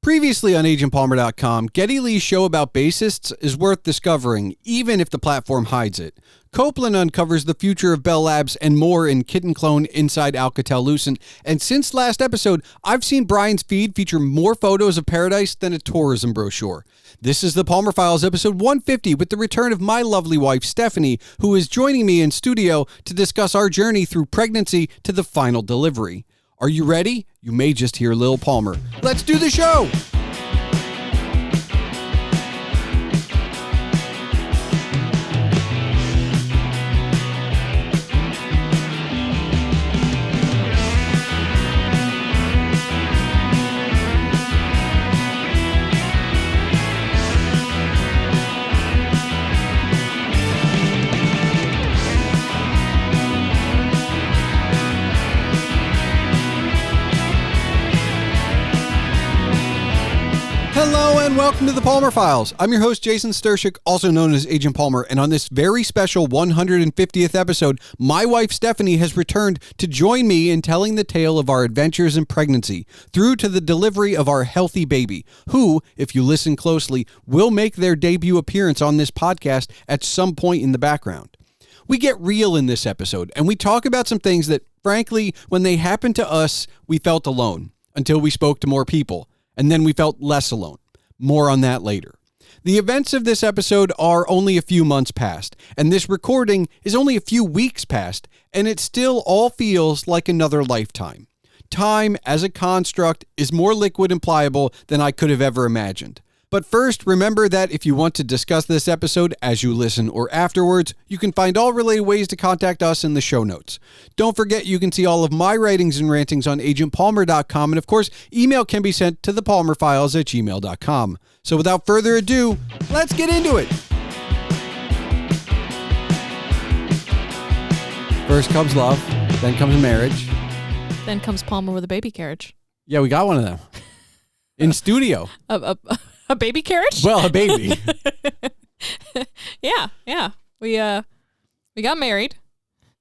Previously on agentpalmer.com, Geddy Lee's show about bassists is worth discovering, even if the platform hides it. Coupland uncovers the future of Bell Labs and more in Kitten clone inside Alcatel-Lucent. And since last episode, I've seen Brian's feed feature more photos of paradise than a tourism brochure. This is the Palmer Files, episode 150, with the return of my lovely wife, Stefanie, who is joining me in studio to discuss our journey through pregnancy to the final delivery. Are you ready? You may just hear Lil Palmer. Let's do the show! Hello and welcome to the Palmer Files. I'm your host, Jason Stershic, also known as Agent Palmer, and on this very special 150th episode, my wife Stefanie has returned to join me in telling the tale of our adventures in pregnancy through to the delivery of our healthy baby, who, if you listen closely, will make their debut appearance on this podcast at some point in the background. We get real in this episode, and we talk about some things that, frankly, when they happened to us, we felt alone until we spoke to more people. And then we felt less alone. More on that later. The events of this episode are only a few months past, and this recording is only a few weeks past, and it still all feels like another lifetime. Time, as a construct, is more liquid and pliable than I could have ever imagined. But first, remember that if you want to discuss this episode as you listen or afterwards, you can find all related ways to contact us in the show notes. Don't forget you can see all of my writings and rantings on agentpalmer.com, and of course, email can be sent to thepalmerfiles@gmail.com. So without further ado, let's get into it. First comes love, then comes marriage. Then comes Palmer with a baby carriage. Yeah, we got one of them. In studio. A baby carriage? Well, a baby. Yeah. We got married,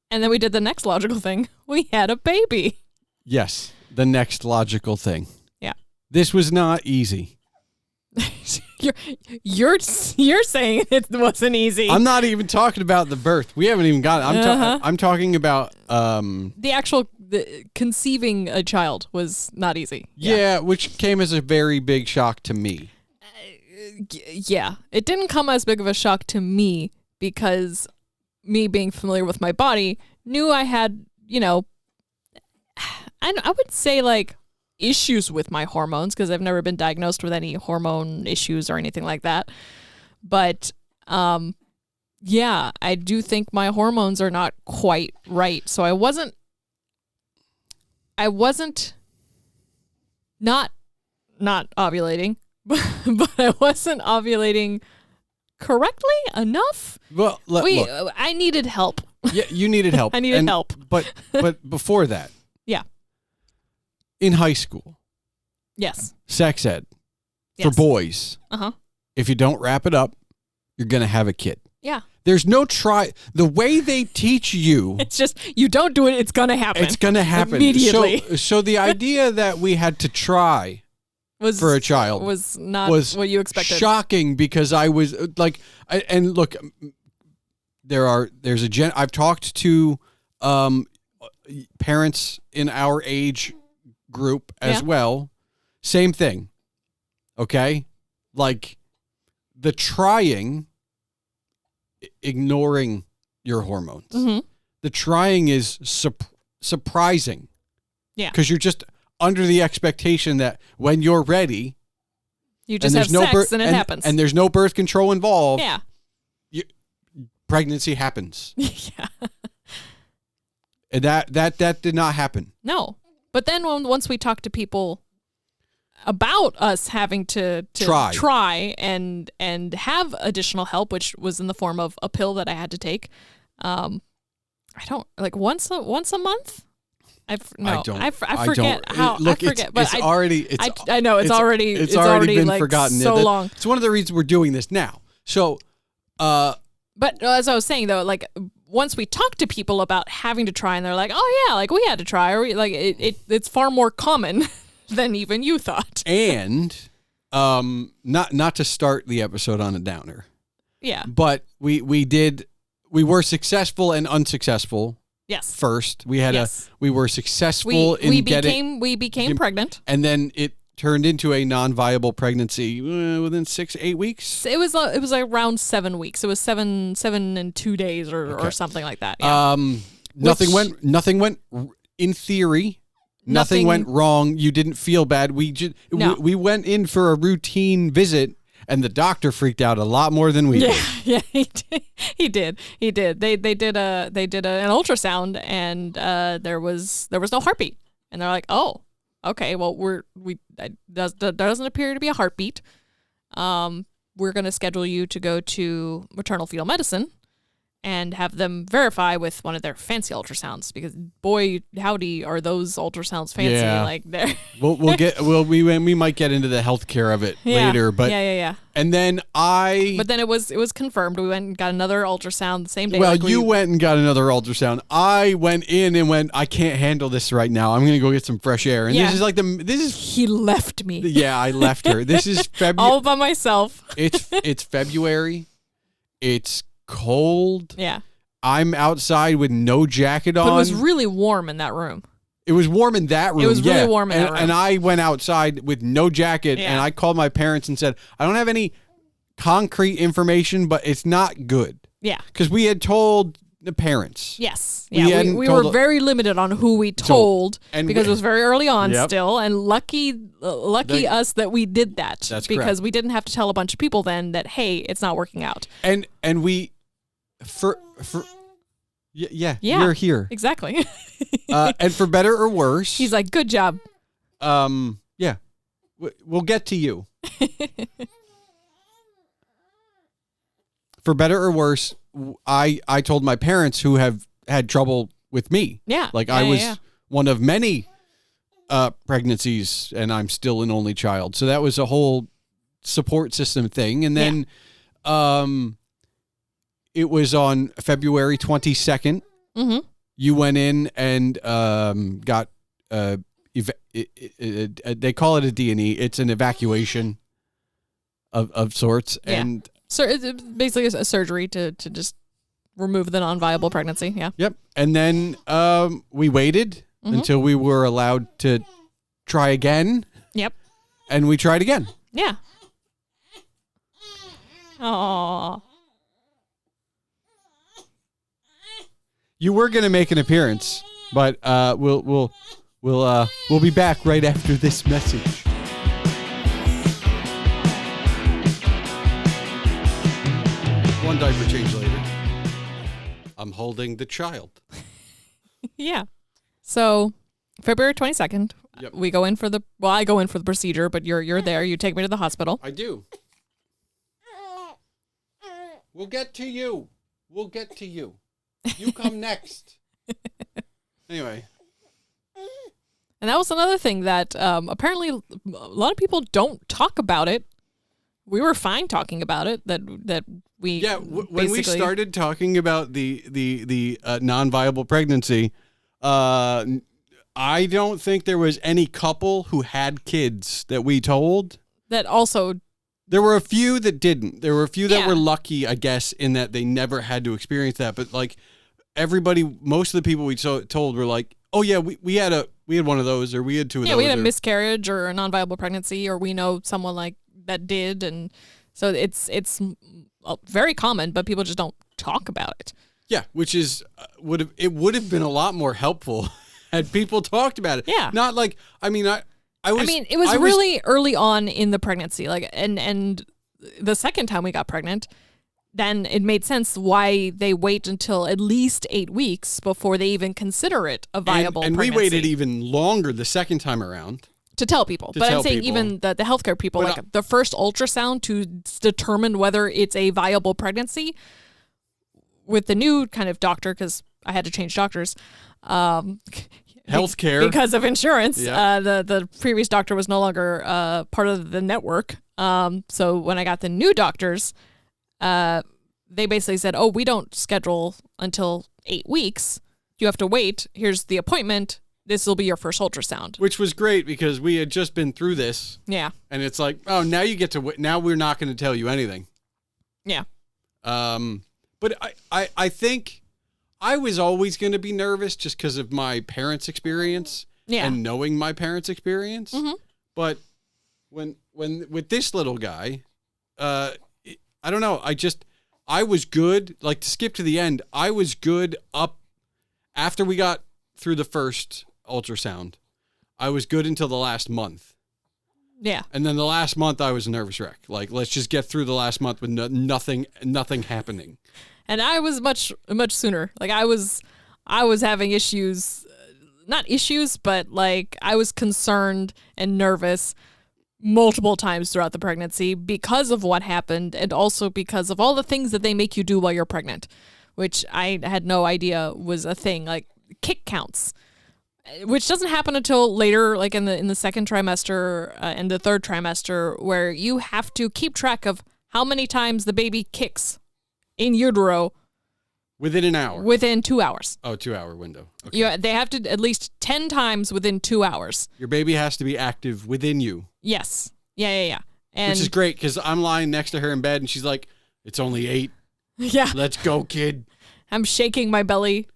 and then we did the next logical thing. We had a baby. Yes, the next logical thing. Yeah. This was not easy. You're saying it wasn't easy. I'm not even talking about the birth. We haven't even got it. I'm talking about the conceiving a child was not easy. Yeah, which came as a very big shock to me. Yeah, it didn't come as big of a shock to me because me being familiar with my body knew I had, I would say like issues with my hormones because I've never been diagnosed with any hormone issues or anything like that. But yeah, I do think my hormones are not quite right. So I wasn't not ovulating. But I wasn't ovulating correctly enough. Well, look. I needed help. Yeah, you needed help. I needed help. But before that. Yeah. In high school. Yes. Sex ed. For boys. Uh-huh. If you don't wrap it up, you're going to have a kid. Yeah. There's no try. The way they teach you. It's just, you don't do it, it's going to happen. It's going to happen. Immediately. So the idea that we had to try for a child was not what you expected. Shocking because I was like, and look, I've talked to parents in our age group as well. Same thing. Okay. Like the trying, ignoring your hormones. Mm-hmm. The trying is surprising. Yeah. Because you're just under the expectation that when you're ready, you just have sex and it happens. And there's no birth control involved. Yeah. Pregnancy happens. Yeah. And that did not happen. No. But then once we talked to people about us having to try and have additional help, which was in the form of a pill that I had to take, I don't like once a month. I forget. But I know it's already been like forgotten. So long. It's one of the reasons we're doing this now. So, but as I was saying though, like once we talk to people about having to try, and they're like, "Oh yeah, like we had to try," or it's far more common than even you thought. And not to start the episode on a downer. Yeah. But we were successful and unsuccessful. Yes. First, we were successful we became pregnant, and then it turned into a non-viable pregnancy within 6-8 weeks. It was around 7 weeks. It was seven and 2 days or something like that. Yeah. Nothing went in theory. Nothing went wrong. You didn't feel bad. We went in for a routine visit. And the doctor freaked out a lot more than we did. Yeah, he did. They did an ultrasound, and there was no heartbeat. And they're like, oh, okay, well there doesn't appear to be a heartbeat. We're gonna schedule you to go to maternal fetal medicine and have them verify with one of their fancy ultrasounds, because boy howdy are those ultrasounds fancy. Yeah. Like they're we might get into the healthcare of it later, but yeah. And then but then it was confirmed. We went and got another ultrasound the same day. Well, you went and got another ultrasound. I went in and went, I can't handle this right now. I'm gonna go get some fresh air. And he left me. Yeah, I left her. This is February. All by myself. It's February. It's cold. Yeah. I'm outside with no jacket on. But it was really warm in that room. It was warm in that room. It was really warm in that room. And I went outside with no jacket, and I called my parents and said, I don't have any concrete information, but it's not good. Yeah. Because we had told the parents. Yes. Yeah. We were very limited on who we told because it was very early on still. And lucky us that we did that. That's because correct. We didn't have to tell a bunch of people then that, hey, it's not working out. And we, you're here. Exactly. And for better or worse. He's like, good job. Yeah. We'll get to you. For better or worse, I told my parents, who have had trouble with me. Yeah. Like I was one of many pregnancies, and I'm still an only child. So that was a whole support system thing. And then it was on February 22nd. Mm-hmm. You went in and got they call it a D&E. It's an evacuation of sorts. Yeah. And so it's basically a surgery to just remove the non-viable pregnancy. Yeah. Yep. And then we waited until we were allowed to try again. Yep. And we tried again. Yeah. Aww. You were going to make an appearance, but we'll be back right after this message. One diaper change later. I'm holding the child. Yeah. So February 22nd, we go in for I go in for the procedure, but you're there. You take me to the hospital. I do. We'll get to you. You come next. Anyway. And that was another thing that apparently a lot of people don't talk about it. We were fine talking about it. That we when we started talking about the non-viable pregnancy, I don't think there was any couple who had kids that we told. That also. There were a few that didn't. There were a few that were lucky, I guess, in that they never had to experience that. But like everybody, most of the people we told were like, "Oh yeah, we had one of those, or we had two of those." Yeah, we had a miscarriage or a non-viable pregnancy, or we know someone like that did, and so it's very common, but people just don't talk about it. Yeah, which is would have been a lot more helpful had people talked about it. Yeah, not like it was really early on in the pregnancy, like, and the second time we got pregnant, then it made sense why they wait until at least 8 weeks before they even consider it a viable pregnancy. And we waited even longer the second time around. To tell people. But I'm saying even the healthcare people, like the first ultrasound to determine whether it's a viable pregnancy with the new kind of doctor, because I had to change doctors. Healthcare. Because of insurance. Yeah. The previous doctor was no longer part of the network. So when I got the new doctors, they basically said, we don't schedule until 8 weeks. You have to wait. Here's the appointment. this will be your first ultrasound. Which was great because we had just been through this. Yeah. And it's like, oh, now you get to, now we're not going to tell you anything. Yeah. But I think I was always going to be nervous just because of my parents' experience and knowing my parents' experience. Mm-hmm. But when with this little guy, I don't know. I was good. Like, to skip to the end, I was good up after we got through the first ultrasound. I was good until the last month. Yeah. And then the last month I was a nervous wreck. Like, let's just get through the last month with nothing happening. And I was much sooner. Like, I was having issues, not issues, but like I was concerned and nervous multiple times throughout the pregnancy because of what happened and also because of all the things that they make you do while you're pregnant, which I had no idea was a thing, like kick counts, which doesn't happen until later, like in the second trimester and the third trimester, where you have to keep track of how many times the baby kicks in utero. Within an hour? Within 2 hours. Oh, 2 hour window. Okay. Yeah, they have to at least 10 times within 2 hours. Your baby has to be active within you. Yes. Yeah. And which is great because I'm lying next to her in bed and she's like, it's only 8. Yeah. Let's go, kid. I'm shaking my belly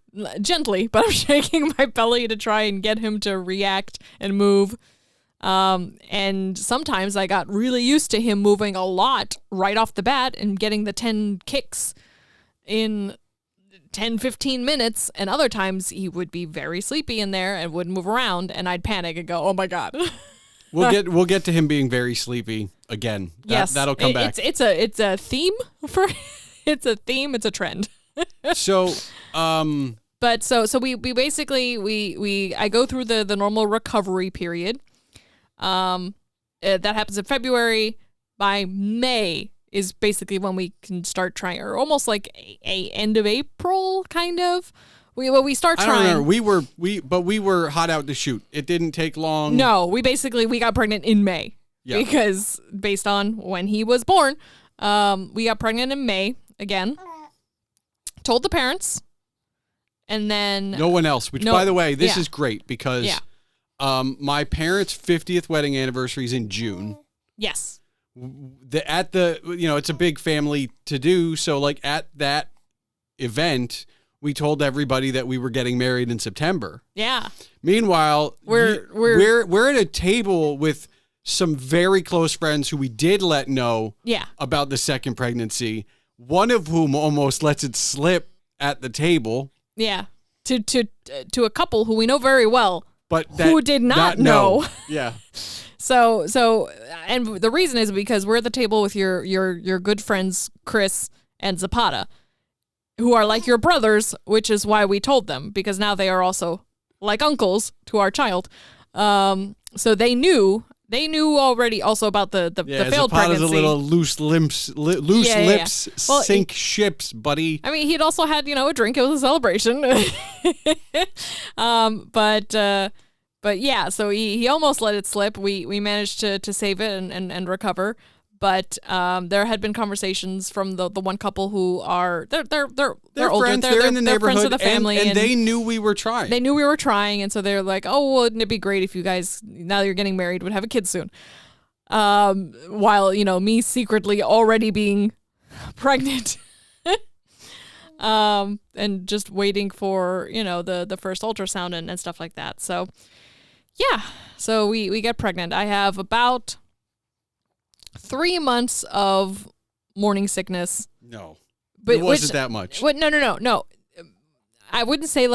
gently, but I'm shaking my belly to try and get him to react and move. And sometimes I got really used to him moving a lot right off the bat and getting the 10 kicks in 10, 15 minutes. And other times he would be very sleepy in there and wouldn't move around. And I'd panic and go, oh my God. We'll get to him being very sleepy again. Yes. That'll come back. It's a theme for, it's a theme. It's a trend. So, but so we basically, I go through the normal recovery period. That happens in February. By May is basically when we can start trying, or almost like a end of April, kind of. We start trying. I don't remember. We were hot out to shoot. It didn't take long. No, we got pregnant in May. Yeah. Because based on when he was born, we got pregnant in May again. Told the parents, and then no one else. Which, by the way, this is great because my parents' 50th wedding anniversary is in June. Yes. It's a big family to do. So like at that event, we told everybody that we were getting married in September. Yeah. Meanwhile, we're at a table with some very close friends who we did let know about the second pregnancy. One of whom almost lets it slip at the table. Yeah. To a couple who we know very well, but who did not know. Yeah. So, and the reason is because we're at the table with your good friends, Chris and Zapata, who are like your brothers, which is why we told them, because now they are also like uncles to our child. So they knew already also about the failed Zapata's pregnancy. A little loose lips sink ships, buddy. I mean, he'd also had, a drink. It was a celebration. But yeah, so he almost let it slip. We managed to save it and recover. But there had been conversations from the one couple who are they're older. Friends. They're in the neighborhood, friends of the family, and they knew we were trying. They knew we were trying, and so they're like, "Oh, wouldn't it be great if you guys, now that you're getting married, would have a kid soon?" While me secretly already being pregnant, and just waiting for the first ultrasound and stuff like that. So yeah, so we get pregnant. I have about 3 months of morning sickness. No, but it wasn't that much. No. I wouldn't say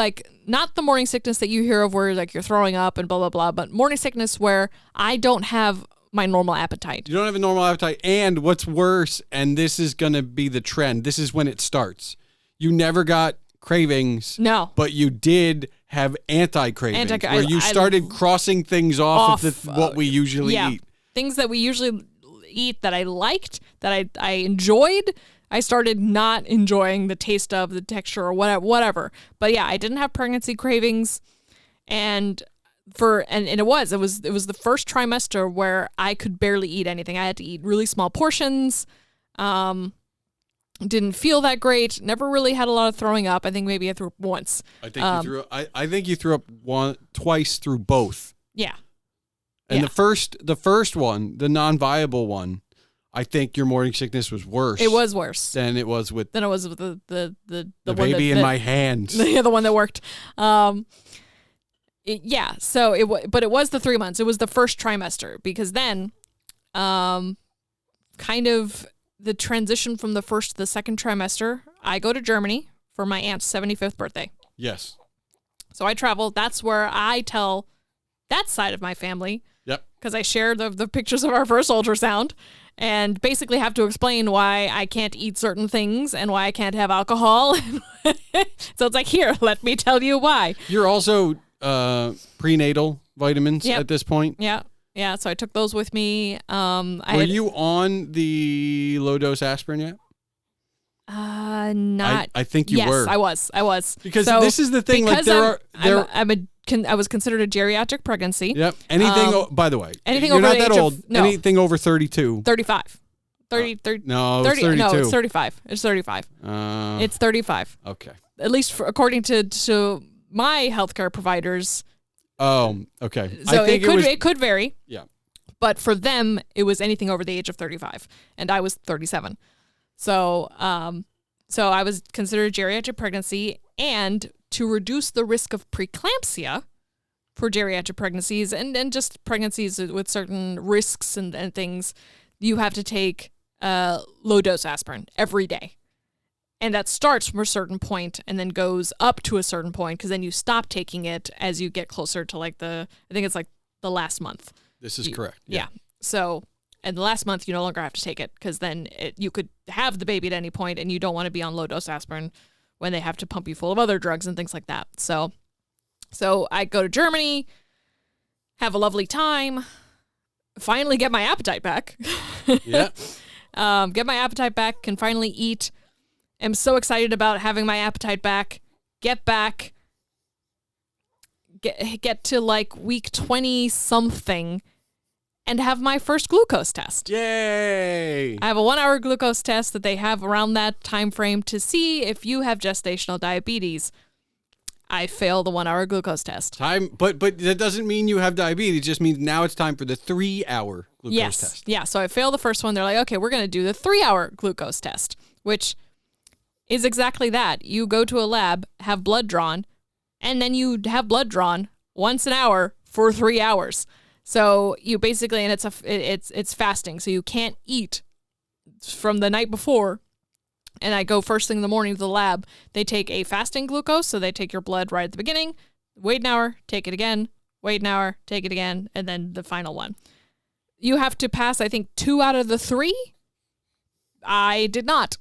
not the morning sickness that you hear of where you're throwing up and blah, blah, blah, but morning sickness where I don't have my normal appetite. You don't have a normal appetite. And what's worse, and this is going to be the trend, this is when it starts. You never got cravings. No. But you did have anti-cravings where you started crossing things off of what we usually eat. Things that we usually eat that I liked, that I enjoyed, I started not enjoying the taste of, the texture, or whatever. But yeah, I didn't have pregnancy cravings, and it was the first trimester where I could barely eat anything. I had to eat really small portions, Didn't feel that great. Never really had a lot of throwing up. I think maybe I threw up once. I think you threw. I think you threw up twice through both. Yeah. And the first one, the non-viable one, I think your morning sickness was worse. It was worse than it was with the baby in my hand. Yeah, the one that worked. So but it was the 3 months. It was the first trimester, because then, kind of the transition from the first to the second trimester, I go to Germany for my aunt's 75th birthday. Yes. So I travel. That's where I tell that side of my family. Yep. Because I share the pictures of our first ultrasound and basically have to explain why I can't eat certain things and why I can't have alcohol. So it's like, here, let me tell you why. You're also prenatal vitamins at this point. Yeah. Yeah, so I took those with me. Were you on the low-dose aspirin yet? Not. I think you were. Yes, I was. Because this is the thing. Like I was considered a geriatric pregnancy. Yep. Anything. By the way, anything you're over not the that age old. of, no. Anything over 32. 35. 30. No, 30, 32. No, it's 35. It's 35. It's 35. Okay. At least according to my healthcare providers. Oh, okay. So it could vary. Yeah. But for them, it was anything over the age of 35, and I was 37. So I was considered a geriatric pregnancy, and to reduce the risk of preeclampsia for geriatric pregnancies and just pregnancies with certain risks and things, you have to take low-dose aspirin every day. And that starts from a certain point and then goes up to a certain point, because then you stop taking it as you get closer to I think it's like the last month. This is correct. Yeah. So, and the last month you no longer have to take it, because then you could have the baby at any point, and you don't want to be on low-dose aspirin when they have to pump you full of other drugs and things like that. So I go to Germany, have a lovely time, finally get my appetite back. Yeah. Get my appetite back, can finally eat. Am so excited about having my appetite back. Get to like week 20 something and have my first glucose test. Yay! I have a 1-hour glucose test that they have around that time frame to see if you have gestational diabetes. I failed the 1-hour glucose test. But that doesn't mean you have diabetes. It just means now it's time for the 3-hour glucose test. Yeah. So I failed the first one. They're like, okay, we're going to do the 3-hour glucose test, which is exactly that. You go to a lab, have blood drawn, and then you have blood drawn once an hour for 3 hours. So you basically, and it's fasting, so you can't eat from the night before. And I go first thing in the morning to the lab. They take a fasting glucose, so they take your blood right at the beginning, wait an hour, take it again, wait an hour, take it again, and then the final one. You have to pass, I think, 2 out of the 3. I did not.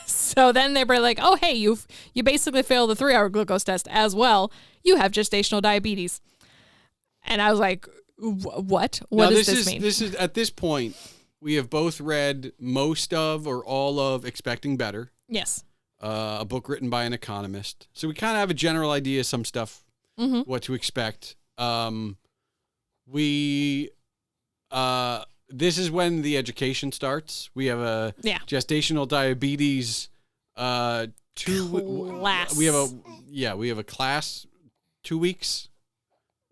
So then they were like, oh, hey, you basically failed the 3-hour glucose test as well. You have gestational diabetes. And I was like, what? What does this mean? This is at this point, we have both read most of or all of Expecting Better. Yes. A book written by an economist. So we kind of have a general idea of some stuff, what to expect. This is when the education starts. We have a gestational diabetes class. We have a class 2 weeks.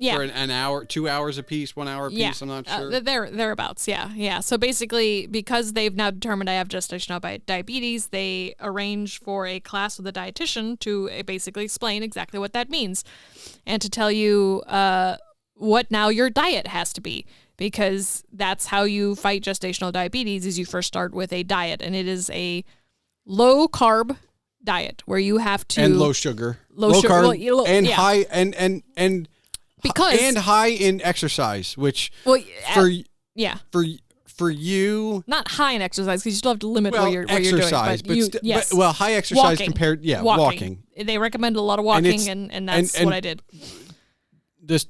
Yeah. For an hour, 2 hours a piece, 1 hour a piece. I'm not sure. Thereabouts. Yeah. So basically, because they've now determined I have gestational diabetes, they arrange for a class with a dietitian to basically explain exactly what that means, and to tell you what now your diet has to be, because that's how you fight gestational diabetes. Is you first start with a diet, and it is a low carb diet where you have to low sugar, low carb, and high because and high in exercise, which for you, not high in exercise, because you still have to limit what you're doing. But high exercise compared, walking. They recommend a lot of walking, and that's what I did. This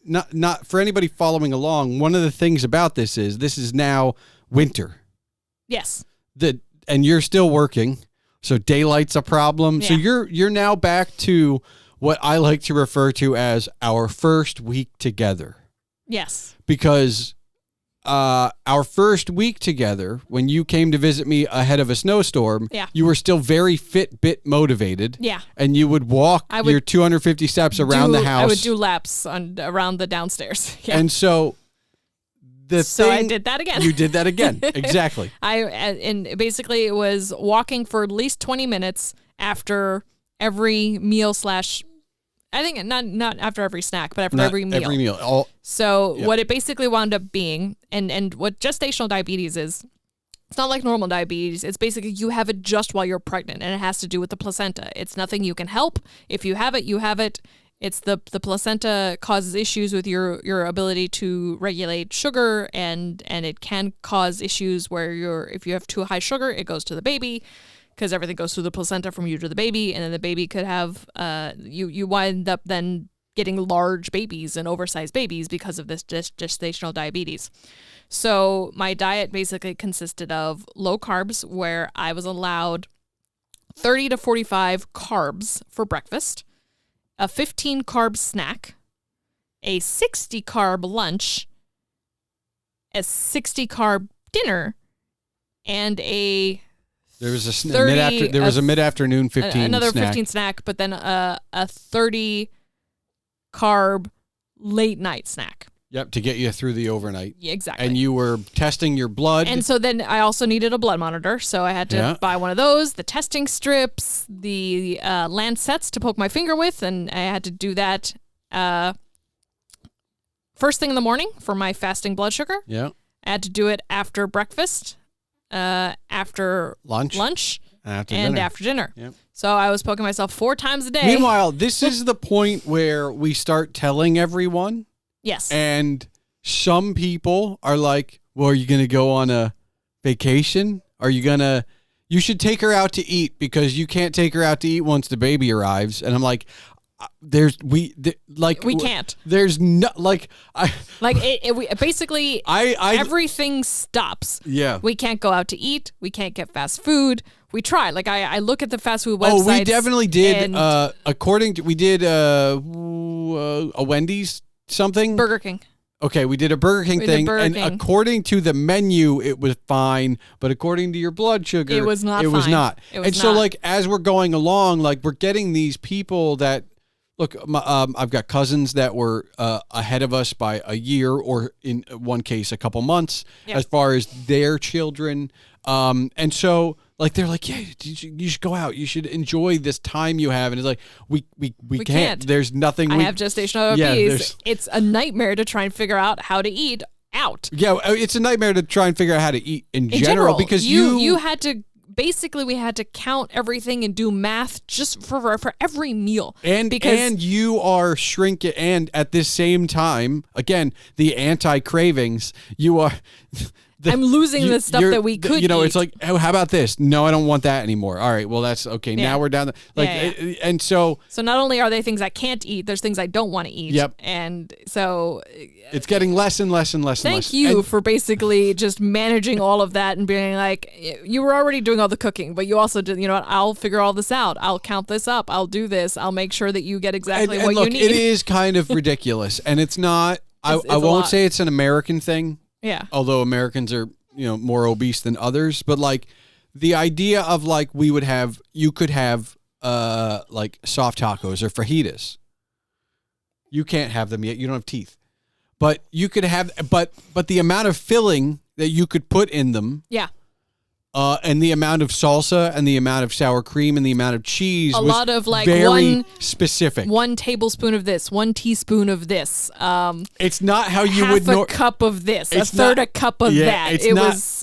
not for anybody following along. One of the things about this is now winter. Yes. And you're still working, so daylight's a problem. Yeah. So you're now back to what I like to refer to as our first week together. Yes. Because our first week together, when you came to visit me ahead of a snowstorm, you were still very Fitbit motivated. Yeah. And you would walk your 250 steps around the house. I would do laps around the downstairs. Yeah. And so I did that again. You did that again. Exactly. And basically it was walking for at least 20 minutes after every meal / I think not after every snack, but after every meal. Every meal. What it basically wound up being, and what gestational diabetes is, it's not like normal diabetes. It's basically you have it just while you're pregnant, and it has to do with the placenta. It's nothing you can help. If you have it, you have it. It's the placenta causes issues with your ability to regulate sugar, and it can cause issues where if you have too high sugar, it goes to the baby, because everything goes through the placenta from you to the baby, and then the baby could have you wind up then getting large babies and oversized babies because of this gestational diabetes. So my diet basically consisted of low carbs, where I was allowed 30 to 45 carbs for breakfast, a 15 carb snack, a 60 carb lunch, a 60 carb dinner, and there was a mid-afternoon 15 another snack. 15 snack, but then a 30 carb late night snack. Yep, to get you through the overnight. Yeah, exactly. And you were testing your blood. And so then I also needed a blood monitor, so I had to buy one of those, the testing strips, the lancets to poke my finger with, and I had to do that first thing in the morning for my fasting blood sugar. Yeah. I had to do it after breakfast, after lunch and after dinner. Yep. So I was poking myself 4 times a day. Meanwhile, this is the point where we start telling everyone. Yes. And some people are like, well, are you going to go on a vacation? You should take her out to eat, because you can't take her out to eat once the baby arrives. And I'm like, we can't. There's no everything stops. Yeah. We can't go out to eat. We can't get fast food. We tried. Like I look at the fast food websites. Oh, we definitely did. We did a Wendy's something. Burger King. Okay, we did a Burger King thing, and according to the menu, it was fine, but according to your blood sugar, it was not. So, like, as we're going along, like, we're getting these people that, look, I've got cousins that were ahead of us by a year, or in one case, a couple months, as far as their children. And so, like, they're like, yeah, you should go out. You should enjoy this time you have. And it's like, we can't. There's nothing. I have gestational diabetes. It's a nightmare to try and figure out how to eat out. Yeah, it's a nightmare to try and figure out how to eat in general, because you had to. Basically, we had to count everything and do math just for every meal. And you are shrinking. And at this same time, again, the anti-cravings, you are... I'm losing the stuff that we could eat. It's like, oh, how about this? No, I don't want that anymore. All right, well, that's okay. Yeah. Now we're down. And so... So not only are they things I can't eat, there's things I don't want to eat. Yep. And so... It's getting less and less and less and less. Thank you for basically just managing all of that and being like, you were already doing all the cooking, but you also did, I'll figure all this out. I'll count this up. I'll do this. I'll make sure that you get exactly what you need. It is kind of ridiculous. And it's not... I won't say it's an American thing. Yeah. Although Americans are, more obese than others, but like the idea of like you could have like soft tacos or fajitas. You can't have them yet. You don't have teeth. But you could have but the amount of filling that you could put in them. Yeah. And the amount of salsa and the amount of sour cream and the amount of cheese was lot of like very specific. 1 tablespoon of this, 1 teaspoon of this. It's not how you would half a cup of this, a third a cup of that.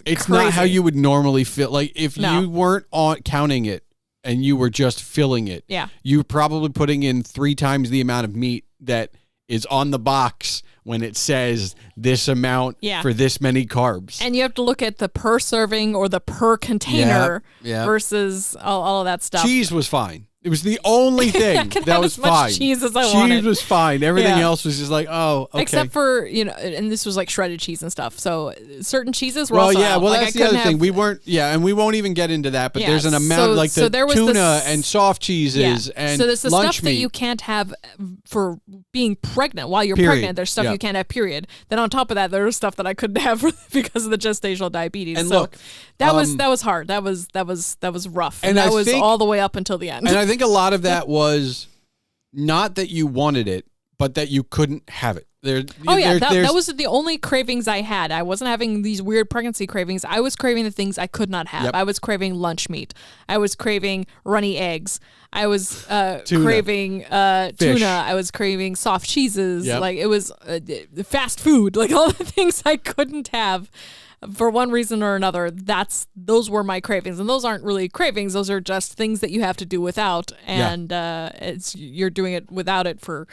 It's not how you would normally feel. Like if you weren't counting it and you were just filling it. Yeah. You're probably putting in 3 times the amount of meat that is on the box when it says this amount for this many carbs. And you have to look at the per serving or the per container versus all of that stuff. Cheese was fine. It was the only thing that was fine. Much cheese as I wanted. Cheese was fine. Everything else was just like, oh, okay. Except for, and this was like shredded cheese and stuff. So certain cheeses were that's the other thing. We weren't, and we won't even get into that, but there's an amount the tuna and soft cheeses and so there's the lunch stuff meat. that you can't have for being pregnant. While you're pregnant, there's stuff you can't have, period. Then on top of that, there was stuff that I couldn't have because of the gestational diabetes. And so look, that was hard. That was rough. And I was think, all the way up until the end. And I think a lot of that was not that you wanted it, but that you couldn't have it. That was the only cravings I had. I wasn't having these weird pregnancy cravings. I was craving the things I could not have. Yep. I was craving lunch meat. I was craving runny eggs. I was craving tuna. I was craving soft cheeses. Yep. Like it was fast food. Like all the things I couldn't have. For one reason or another, those were my cravings, and those aren't really cravings. Those are just things that you have to do without, and you're doing it without it for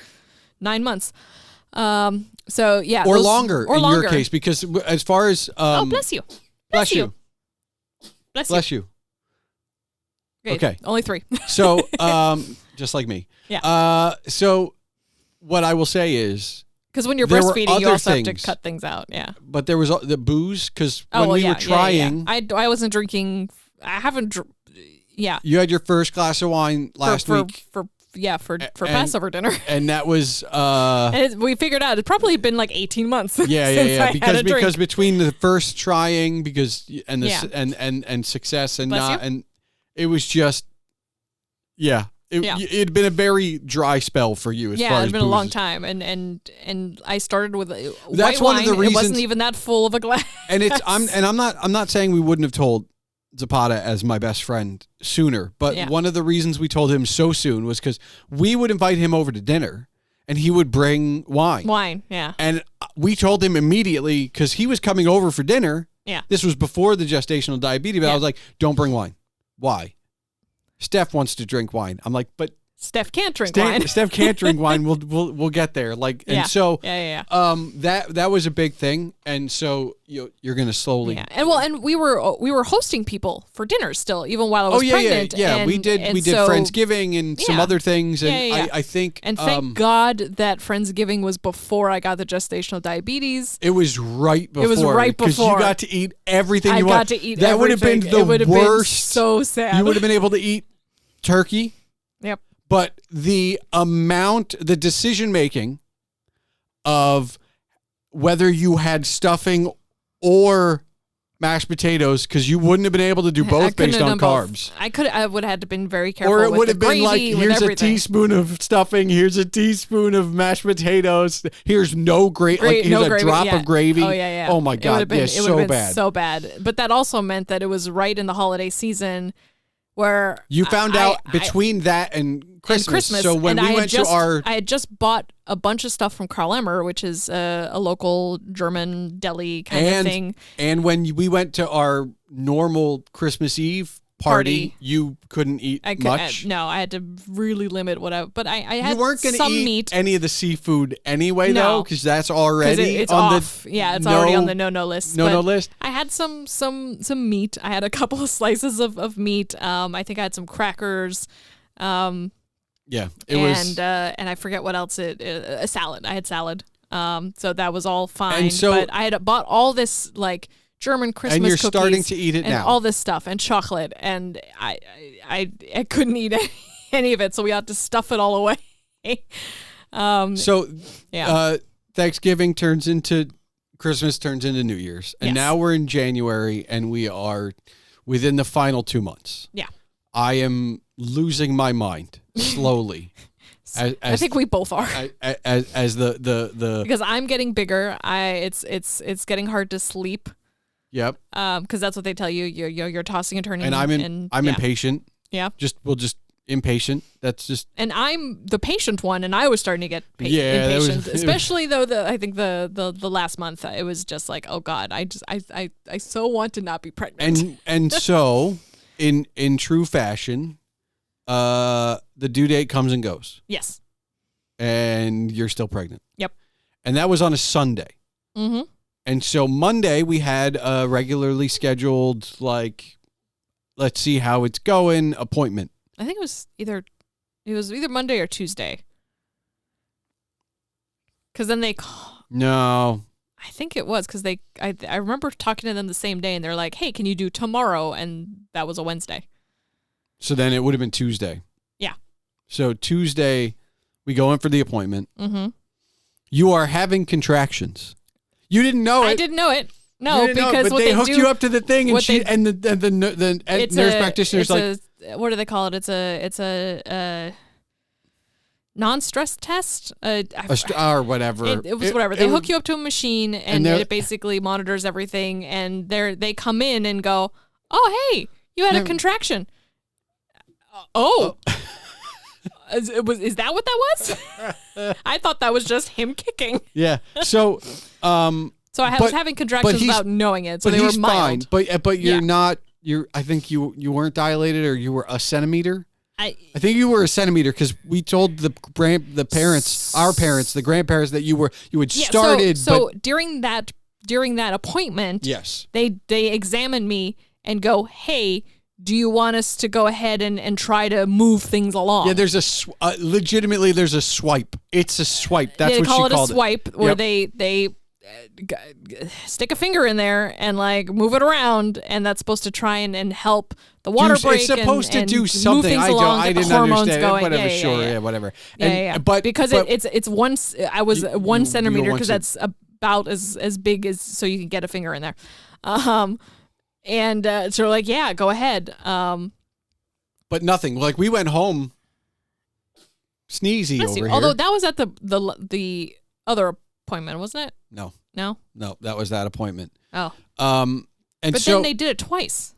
9 months. Or longer in your case, because as far as bless you, bless you. Okay, only 3. So just like me. Yeah. So what I will say is. Because when you're breastfeeding, you also have to cut things out. Yeah. But there was the booze, because when we were trying. I wasn't drinking. I haven't. Yeah. You had your first glass of wine last week. For Passover dinner. And that was. We figured out it's probably been like 18 months. Yeah. Because between the first trying, and success and it was just. Yeah. It'd been a very dry spell for you as far as it's been booze. a long time, and I started with that's white one wine. Of the reasons, it wasn't even that full of a glass. And I'm not saying we wouldn't have told Zapata as my best friend sooner, but one of the reasons we told him so soon was because we would invite him over to dinner, and he would bring wine. And we told him immediately, because he was coming over for dinner. Yeah, this was before the gestational diabetes, but I was like, "Don't bring wine." Why? Steph wants to drink wine. I'm like, but Steph can't drink wine. Steph can't drink wine. We'll get there. That was a big thing, and so you're gonna slowly. Yeah, and we were hosting people for dinner still, even while I was pregnant. Yeah. We did Friendsgiving and some other things, and I think. And thank God that Friendsgiving was before I got the gestational diabetes. It was right before. Because you got to eat everything you want. I got to eat. That would have been the worst. So sad. You would have been able to eat turkey. Yep. But the decision making of whether you had stuffing or mashed potatoes, because you wouldn't have been able to do both based on carbs. I would have had to been very careful. Or it would have been like, here's a teaspoon of stuffing, here's a teaspoon of mashed potatoes, here's no gravy, here's a drop of gravy. Oh yeah. Oh my God, so bad. But that also meant that it was right in the holiday season. Where you found out between that and Christmas. So when we went to I had just bought a bunch of stuff from Karl Emmer, which is a local German deli kind of thing. And when we went to our normal Christmas Eve party, you couldn't eat much. I had to really limit but I had you weren't going to eat meat. Any of the seafood anyway, though, because that's already it's on off. It's already on the no list. No list. I had some meat. I had a couple of slices of meat. I think I had some crackers. And I forget what else. A salad. I had salad. So that was all fine. But I had bought all this like German Christmas and you're cookies starting to eat it and now. All this stuff and chocolate, and I couldn't eat any of it, so we had to stuff it all away. Thanksgiving turns into Christmas, turns into New Year's, and now we're in January, and we are within the final 2 months. Yeah, I am losing my mind slowly. I think we both are. As the because I'm getting bigger. It's getting hard to sleep. Yep. Because that's what they tell you. You're tossing and turning. And I'm impatient. Yeah. Just impatient. That's just. And I'm the patient one, and I was starting to get impatient. Especially though I think the last month it was just like, oh God, I so want to not be pregnant. And so in true fashion, the due date comes and goes. Yes. And you're still pregnant. Yep. And that was on a Sunday. Mm-hmm. And so Monday we had a regularly scheduled, like, let's see how it's going appointment. I think it was either It was either Monday or Tuesday. Because then they... No. I think it was because I remember talking to them the same day and they're like, hey, can you do tomorrow? And that was a Wednesday. So then it would have been Tuesday. Yeah. So Tuesday, we go in for the appointment. Mm-hmm. You are having contractions. You didn't know it. I didn't know it. No, because but they hooked you up to the thing, and the nurse practitioner's like, what do they call it? It's a non-stress test, or whatever. It was whatever. They hook you up to a machine, and it basically monitors everything. And they come in and go, "Oh, hey, you had a contraction." Oh. Is that what that was? I thought that was just him kicking. Yeah. So, so I was having contractions without knowing it. So they were mild. Fine. But you're not. I think you weren't dilated, or you were a centimeter. I think you were a centimeter because we told the parents, our parents, the grandparents, that you had started. So during that appointment, yes, they examined me and go, hey, do you want us to go ahead and try to move things along? Yeah, there's legitimately there's a swipe. It's a swipe. That's what she called it. They call it a swipe, where they stick a finger in there and like move it around, and that's supposed to try and help the water break. It's supposed to do something. I didn't understand. Whatever, whatever. But because it's one. I was 1 centimeter because that's about as big as so you can get a finger in there. And so we're like, yeah, go ahead. But nothing. Like we went home sneezy over here. Although that was at the other appointment, wasn't it? No, that was that appointment. Oh. But then they did it twice.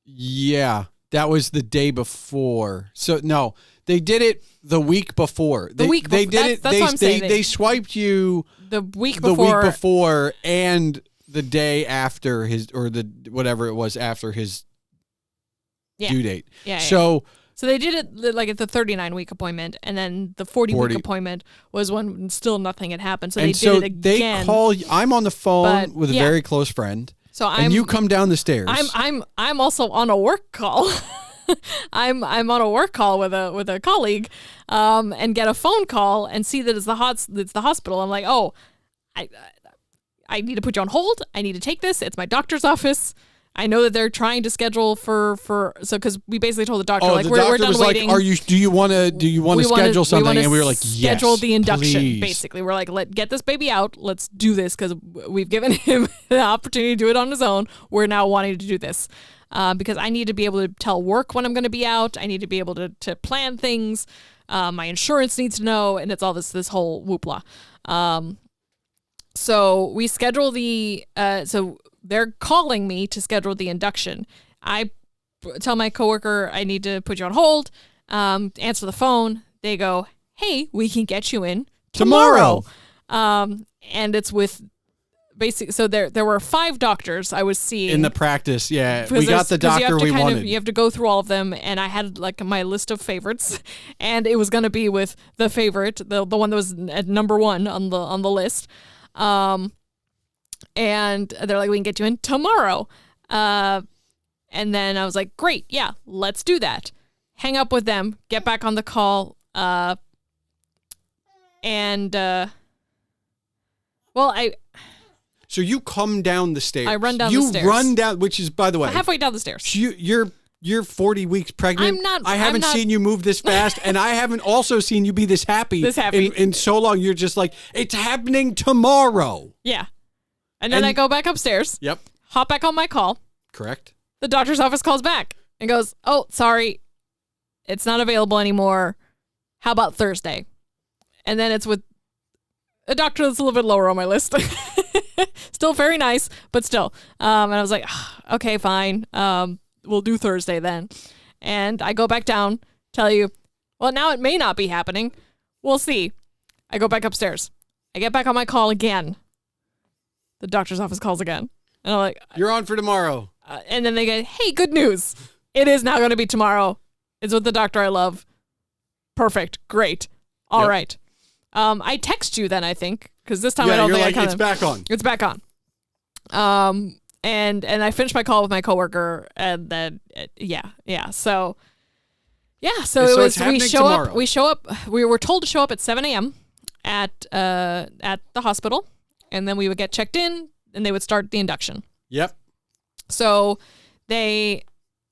Yeah, that was the day before. So no, they did it the week before. They did it. That's what I'm saying. They swiped you the week before and the day after whatever it was after his due date. Yeah. So they did it like at the 39-week appointment, and then the 40-week appointment was when still nothing had happened. So they did it again. They call. I'm on the phone with a very close friend. And you come down the stairs. I'm also on a work call. I'm on a work call with a colleague, and get a phone call and see that it's the hospital. I'm like, oh, I need to put you on hold. I need to take this. It's my doctor's office. I know that they're trying to schedule because we basically told the doctor we're done waiting. Like, do you want to schedule something? And we were like, yes, schedule the induction. Please. Basically, we're like, get this baby out. Let's do this because we've given him the opportunity to do it on his own. We're now wanting to do this because I need to be able to tell work when I'm going to be out. I need to be able to plan things. My insurance needs to know, and it's all this whole whoopla. So we schedule so they're calling me to schedule the induction. I tell my coworker I need to put you on hold, answer the phone. They go, hey, we can get you in tomorrow. And it's with basically, so there were 5 doctors I was seeing. In the practice, yeah. We got the doctor we wanted. You have to go through all of them, and I had like my list of favorites, and it was going to be with the favorite, the one that was at number 1 on the list. And they're like, we can get you in tomorrow. And then I was like, great, yeah, let's do that. Hang up with them, get back on the call. So you come down the stairs. I run down the stairs. You run down, which is, by the way, halfway down the stairs. You're 40 weeks pregnant. I haven't seen you move this fast, and I haven't also seen you be this happy. In so long. You're just like, it's happening tomorrow. Yeah. And then I go back upstairs. Yep. Hop back on my call. Correct. The doctor's office calls back and goes, oh, sorry, it's not available anymore. How about Thursday? And then it's with a doctor that's a little bit lower on my list. Still very nice, but still. And I was like, okay, fine. We'll do Thursday then. And I go back down, tell you, well, now it may not be happening. We'll see. I go back upstairs. I get back on my call again. The doctor's office calls again. And I'm like, you're on for tomorrow. And then they go, hey, good news. It is now going to be tomorrow. It's with the doctor I love. Perfect. Great. All right. I text you then, I think, because this time I don't think it's back on. It's back on. And I finished my call with my coworker, and then, yeah. So, Yeah, so it was. We show up. We were told to show up at 7 a.m. at the hospital, and then we would get checked in, and they would start the induction. Yep. So we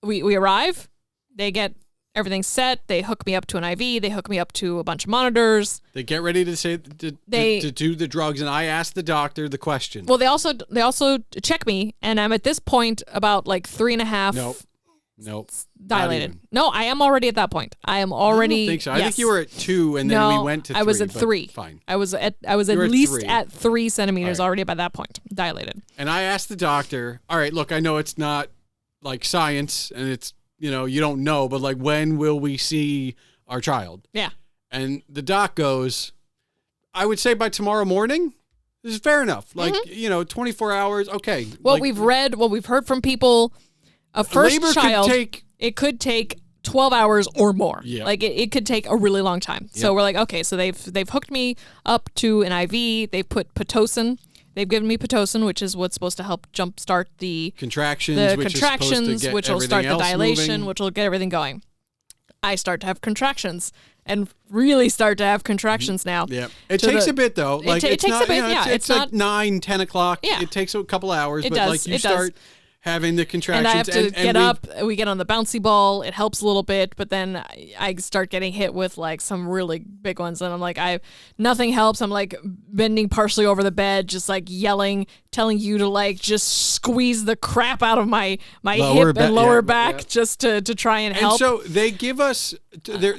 arrive. They get everything set. They hook me up to an IV. They hook me up to a bunch of monitors. They get ready to do the drugs, and I asked the doctor the question. Well, they also check me, and I'm at this point about like 3.5. Nope. Dilated. No, I am already at that point. I am already. I don't think so. Yes. I think you were at 2, and then we went to 3. I was at 3. Fine. I was at least at 3 centimeters already by that point, dilated. And I asked the doctor, all right, look, I know it's not like science, and it's, you don't know, but like, when will we see our child? Yeah. And the doc goes, I would say by tomorrow morning. This is fair enough. Like, 24 hours. Okay. What we've read, what we've heard from people, a first labor child, it could take 12 hours or more. Yeah. Like it could take a really long time. Yeah. So we're like, okay, so they've hooked me up to an IV. They've put Pitocin. They've given me Pitocin, which is what's supposed to help jumpstart the contractions, which will start the dilation, moving. which will get everything going. I start to have contractions and really start to have contractions now. Yeah. It takes a bit though. Like it takes a bit. It's like 9, 10 o'clock. Yeah. It takes a couple hours, It but does. like you It start does. having the contractions. And I have to get up. We get on the bouncy ball. It helps a little bit, but then I start getting hit with like some really big ones, and I'm like, nothing helps. I'm like bending partially over the bed, just like yelling, telling you to like just squeeze the crap out of my hip and lower back just to try and help. And so they give us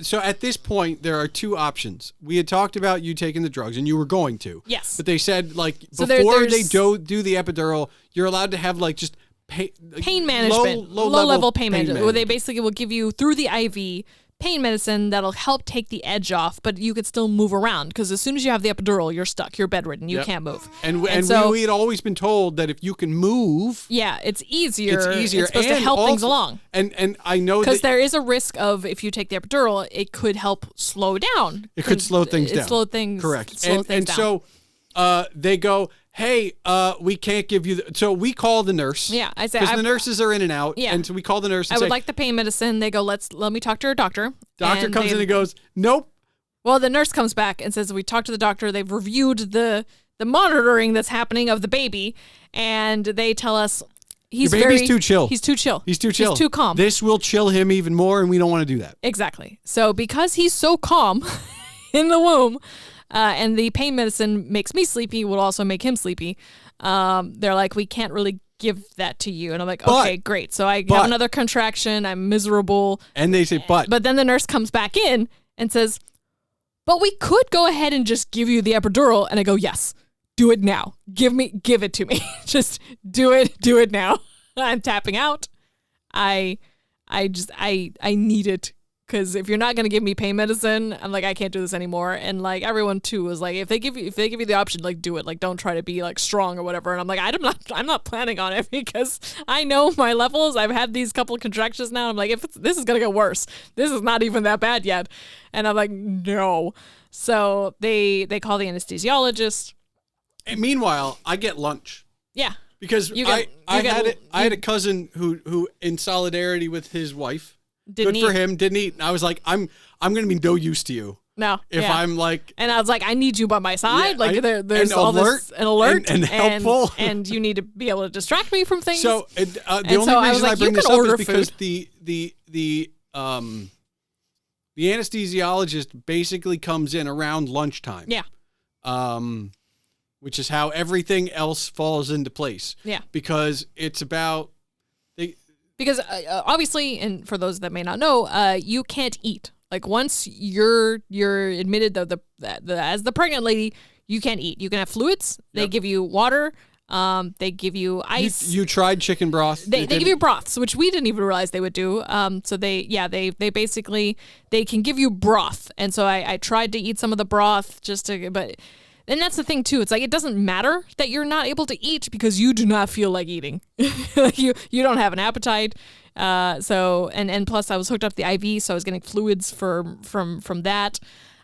so at this point there are 2 options. We had talked about you taking the drugs, and you were going to. Yes. But they said like So before they do the epidural, you're allowed to have like just pain management, low level pain management, where they basically will give you through the IV pain medicine that'll help take the edge off, but you could still move around because as soon as you have the epidural, you're stuck, you're bedridden, you can't move. And so we had always been told that if you can move, it's easier. It's supposed and to help also, things along. And I know because there is a risk of if you take the epidural, it could help slow down. It could slow things down. Correct. So they go, hey, we can't give you so we call the nurse. Yeah, I say because the nurses are in and out. Yeah, and so we call the nurse. And I would like the pain medicine. They go, let me talk to our doctor. Doctor comes in and goes, nope. Well, the nurse comes back and says we talked to the doctor. They've reviewed the monitoring that's happening of the baby, and they tell us your baby's too chill. He's too chill. He's too chill. He's too calm. This will chill him even more, and we don't want to do that. Exactly. So because he's so calm in the womb. And the pain medicine makes me sleepy, will also make him sleepy. They're like, we can't really give that to you. And I'm like, okay, great. So I have another contraction. I'm miserable. And they say, But then the nurse comes back in and says, but we could go ahead and just give you the epidural. And I go, yes, do it now. Give it to me. Just do it now. I'm tapping out. I need it. Because if you're not gonna give me pain medicine, I'm like, I can't do this anymore. And like everyone too was like, if they give you the option, like do it. Like don't try to be like strong or whatever. And I'm like, I'm not planning on it because I know my levels. I've had these couple of contractions now. I'm like, this is gonna get worse. This is not even that bad yet. And I'm like, no. So they call the anesthesiologist. And meanwhile, I get lunch. Yeah. Because I had a cousin who in solidarity with his wife. Good for him. Didn't eat. And I was like, I'm going to be no use to you. No. If I'm like. And I was like, I need you by my side. Yeah, there's all this an alert and helpful. And you need to be able to distract me from things. So the only reason I bring this up is because the anesthesiologist basically comes in around lunchtime. Yeah. Which is how everything else falls into place. Yeah. Because it's about. Because obviously, and for those that may not know, you can't eat. Like once you're admitted as the pregnant lady, you can't eat. You can have fluids. They give you water. They give you ice. You tried chicken broth. They give you broths, which we didn't even realize they would do. So they basically they can give you broth, and so I tried to eat some of the broth but. And that's the thing too. It's like it doesn't matter that you're not able to eat because you do not feel like eating. Like you don't have an appetite. So plus I was hooked up to the IV, so I was getting fluids from that.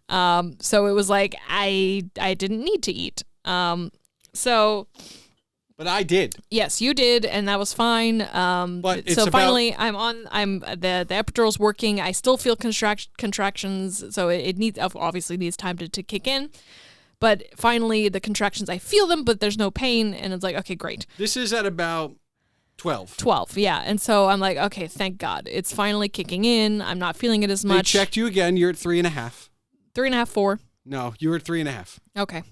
So it was like I didn't need to eat. So But I did. Yes, you did, and that was fine. But so finally, the epidural's working. I still feel contractions, so it obviously needs time to kick in. But finally, the contractions, I feel them, but there's no pain, and it's like, okay, great. This is at about 12. 12, yeah. And so I'm like, okay, thank God. It's finally kicking in. I'm not feeling it as much. They checked you again. You're at 3.5. 3.5, 4. No, you were at 3.5. Okay.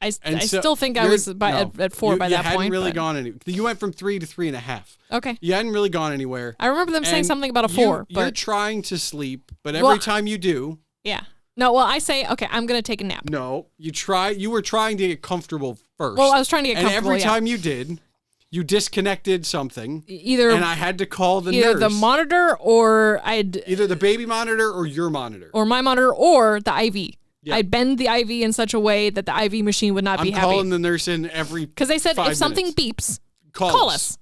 I still think I was at 4 by that point. You hadn't really gone anywhere. You went from 3 to 3.5. Okay. You hadn't really gone anywhere. I remember them saying something about a 4. You're trying to sleep, but every time you do. Yeah. No, well, I say, okay, I'm going to take a nap. No, you were trying to get comfortable first. Well, I was trying to get comfortable, and every time you did, you disconnected something. And I had to call the nurse. Either the monitor or either the baby monitor or your monitor. Or my monitor or the IV. Yeah. I'd bend the IV in such a way that the IV machine would not be happy. I'm calling the nurse in every because they said if something beeps, call us.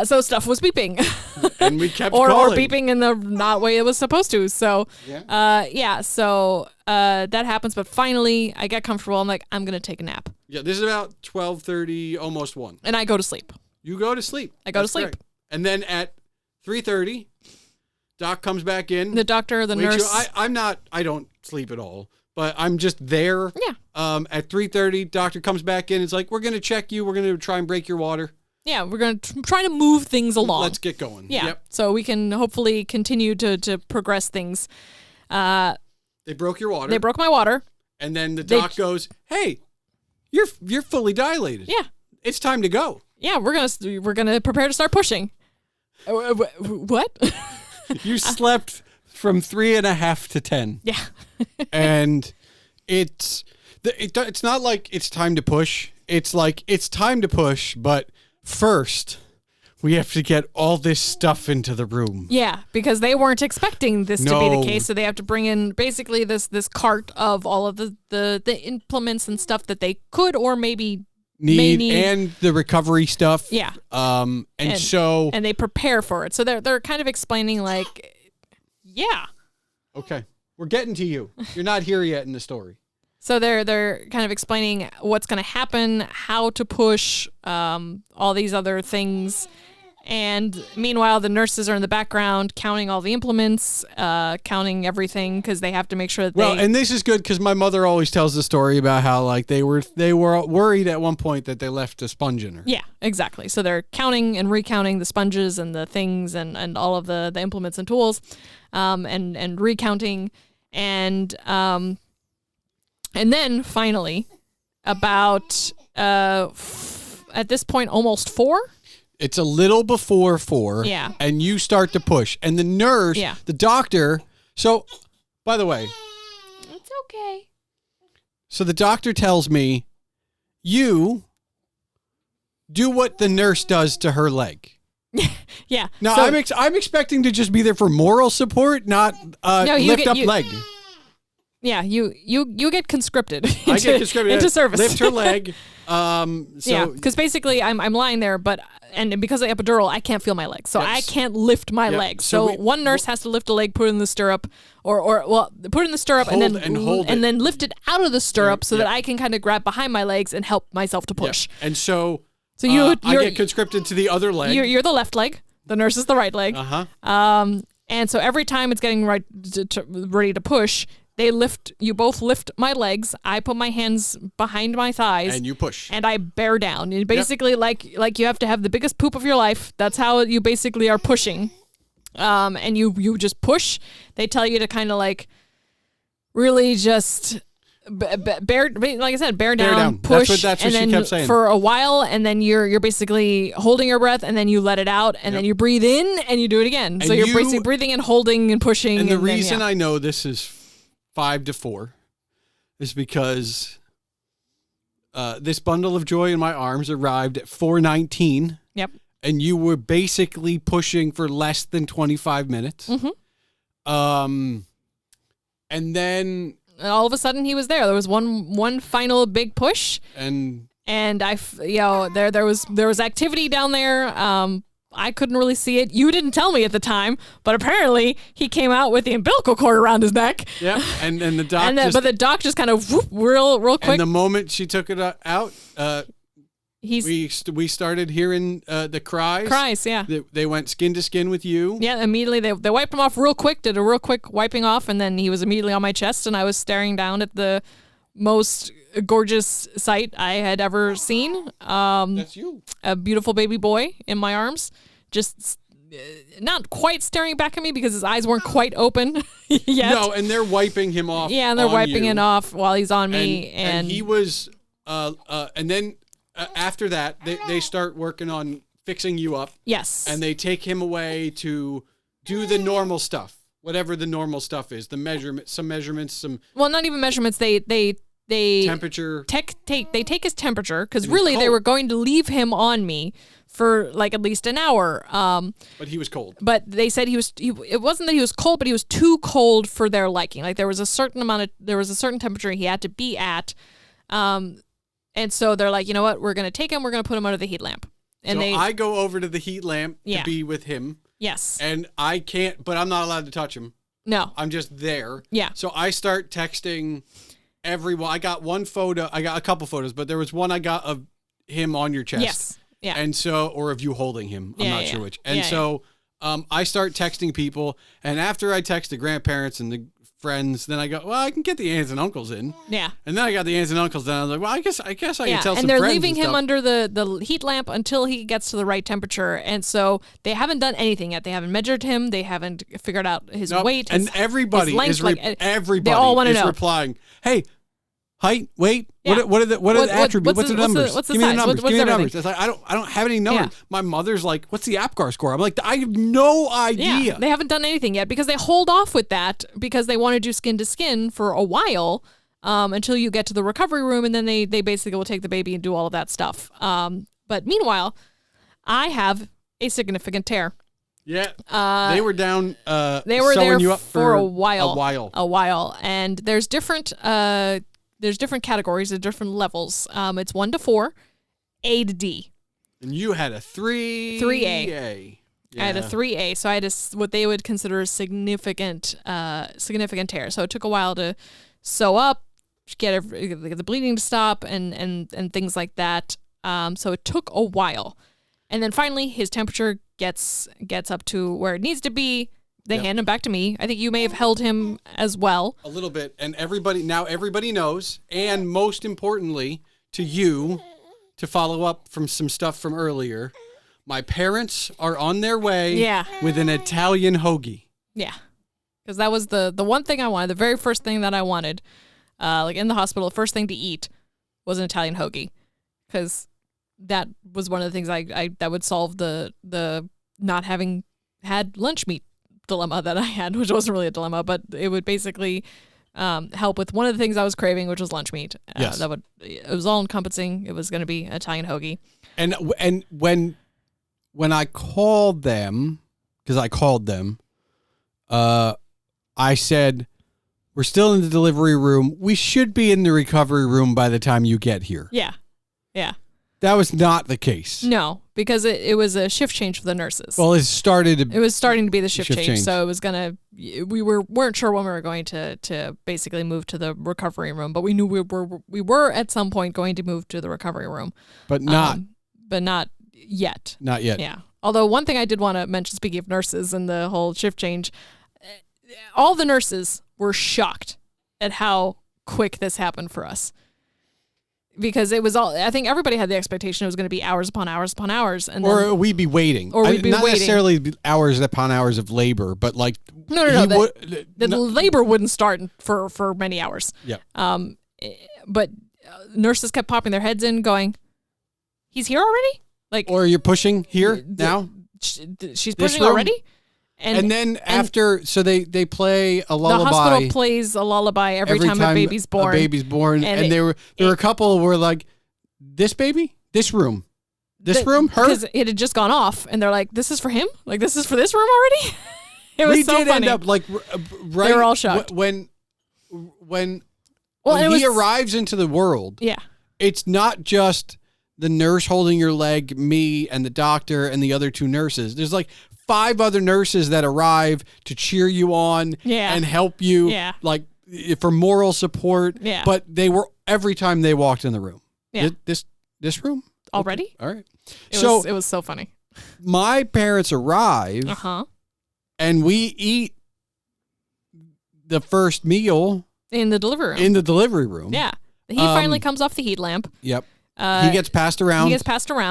So stuff was beeping. And we kept or calling. Or beeping in the not way it was supposed to. So, so that happens. But finally, I get comfortable. I'm like, I'm going to take a nap. Yeah, this is about 12:30, almost 1. And I go to sleep. You go to sleep. I go to sleep. Right. And then at 3:30, Doc comes back in. The doctor, the nurse. I don't sleep at all. But I'm just there. Yeah. At 3:30, doctor comes back in. It's like, we're going to check you. We're going to try and break your water. Yeah, we're going to try to move things along. Let's get going. Yeah. Yep. So we can hopefully continue to progress things. They broke your water. They broke my water. And then the doc goes, hey, you're fully dilated. Yeah. It's time to go. Yeah, we're gonna prepare to start pushing. What? You slept from 3.5 to 10. Yeah. And it's not like it's time to push. It's like it's time to push, but first we have to get all this stuff into the room. Yeah, because they weren't expecting this to be the case, so they have to bring in basically this cart of all of the implements and stuff that they could or maybe need, and the recovery stuff. Yeah. And they prepare for it. So they're kind of explaining like, yeah. Okay. We're getting to you. You're not here yet in the story. So they're kind of explaining what's going to happen, how to push, all these other things. And meanwhile, the nurses are in the background counting all the implements, counting everything because they have to make sure that and this is good because my mother always tells the story about how like they were worried at one point that they left a sponge in her. Yeah, exactly. So they're counting and recounting the sponges and the things and all of the implements and tools, and recounting and then finally about at this point almost 4. It's a little before 4. Yeah. And you start to push. And the nurse, the doctor, so, by the way. It's okay. So the doctor tells me, you do what the nurse does to her leg. Yeah. Now, I'm expecting to just be there for moral support, not lift up leg. Yeah, you get conscripted. I get conscripted into service. Lift her leg. Yeah, because basically I'm lying there, and because of the epidural, I can't feel my leg, so I can't lift my leg. So one nurse has to lift a leg, put it in the stirrup, or put it in the stirrup and then lift it out of the stirrup so that I can kind of grab behind my legs and help myself to push. Yeah. And so I get conscripted to the other leg. You're the left leg. The nurse is the right leg. And so every time it's getting ready to push. You both lift my legs. I put my hands behind my thighs. And you push. And I bear down. And basically, like you have to have the biggest poop of your life. That's how you basically are pushing. And you just push. They tell you to kind of like really just bear, like I said, bear down. Push. That's what she kept saying. For a while, and then you're basically holding your breath, and then you let it out, and then you breathe in, and you do it again. And so you're basically breathing and holding and pushing. And the reason I know this is 5 to 4 is because this bundle of joy in my arms arrived at 4:19. Yep. And you were basically pushing for less than 25 minutes. Mm-hmm. And then all of a sudden he was there. There was one final big push. And there was activity down there. I couldn't really see it. You didn't tell me at the time, but apparently he came out with the umbilical cord around his neck. Yeah, and the doc but the doc just kind of real quick. And the moment she took it out, we started hearing the cries. Cries, yeah. They went skin to skin with you. Yeah, immediately they wiped him off real quick, did a real quick wiping off, and then he was immediately on my chest, and I was staring down at the most gorgeous sight I had ever seen. That's you. A beautiful baby boy in my arms, just not quite staring back at me because his eyes weren't quite open yet. No, and they're wiping him off. Yeah, and they're wiping it off while he's on me, and he was, and then after that, they start working on fixing you up. Yes. And they take him away to do the normal stuff, whatever the normal stuff is, some measurements. Well, not even measurements. They temperature. They take his temperature because really they were going to leave him on me for like at least an hour. But he was cold. But they said it wasn't that he was cold, but he was too cold for their liking. Like there was a certain temperature he had to be at. And so they're like, you know what? We're going to take him. We're going to put him under the heat lamp. And so I go over to the heat lamp to be with him. Yes. And I can't, but I'm not allowed to touch him. No. I'm just there. Yeah. So I start texting everyone. I got one photo. I got a couple photos, but there was one I got of him on your chest. Yes. Yeah. And so, or of you holding him. I'm not sure which. And so I start texting people. And after I text the grandparents and the friends, then I go, well, I can get the aunts and uncles in. Yeah. And then I got the aunts and uncles down. I was like, well, I guess I can tell some friends. And they're leaving him under the heat lamp until he gets to the right temperature. And so they haven't done anything yet. They haven't measured him. They haven't figured out his weight. And everybody his length, is they all want to know. Replying, hey, height, weight. Yeah. What are the attributes? What's the numbers? What's the Give me size? the numbers. Give me the numbers. Everything? It's like I don't have any numbers. Yeah. My mother's like, what's the APGAR score? I'm like, I have no idea. Yeah, they haven't done anything yet because they hold off with that because they want to do skin to skin for a while until you get to the recovery room, and then they basically will take the baby and do all of that stuff. But meanwhile, I have a significant tear. Yeah, they were down. They were there you up for a while, and there's different categories, there's different levels. It's 1 to 4, A to D. And you had a 3A. Yeah. I had a 3A, so I had what they would consider a significant tear. So it took a while to sew up, get the bleeding to stop, and things like that. So it took a while, and then finally his temperature gets up to where it needs to be. They hand him back to me. I think you may have held him as well. A little bit. And everybody knows. And most importantly, to you, to follow up from some stuff from earlier, my parents are on their way with an Italian hoagie. Yeah. Because that was the one thing I wanted. The very first thing that I wanted, like in the hospital, the first thing to eat was an Italian hoagie. Because that was one of the things that would solve the not having had lunch meat dilemma that I had, which wasn't really a dilemma, but it would basically help with one of the things I was craving, which was lunch meat. Yes. It was all encompassing. It was going to be an Italian hoagie. And when I called them, because I called them, I said, we're still in the delivery room. We should be in the recovery room by the time you get here. Yeah. Yeah. That was not the case. No, because it was a shift change for the nurses. Well, it was starting to be the shift change. So it was we weren't sure when we were going to basically move to the recovery room, but we knew we were at some point going to move to the recovery room. But not yet. Not yet. Yeah. Although one thing I did want to mention, speaking of nurses and the whole shift change, all the nurses were shocked at how quick this happened for us. Because it was I think everybody had the expectation it was going to be hours upon hours upon hours. Or we'd be waiting. Not necessarily hours upon hours of labor, but like... No. The labor wouldn't start for many hours. Yeah. But nurses kept popping their heads in going, he's here already? Or you're pushing here now? She's pushing already? And then after, so they play a lullaby. The hospital plays a lullaby every time a baby's born. And there were a couple who were like, this baby? This room? Room? Her? Because it had just gone off, and they're like, this is for him? Like, this is for this room already? It was so funny. We did end up, like, right... They were all shocked. When he arrives into the world, it's not just the nurse holding your leg, me, and the doctor, and the other 2 nurses. There's like 5 other nurses that arrive to cheer you on and help you, like for moral support. Yeah. But they were every time they walked in the room. Yeah. This room? Already? Okay. All right. It was so funny. My parents arrive, and we eat the first meal in the delivery room. Yeah. He finally comes off the heat lamp. Yep. He gets passed around.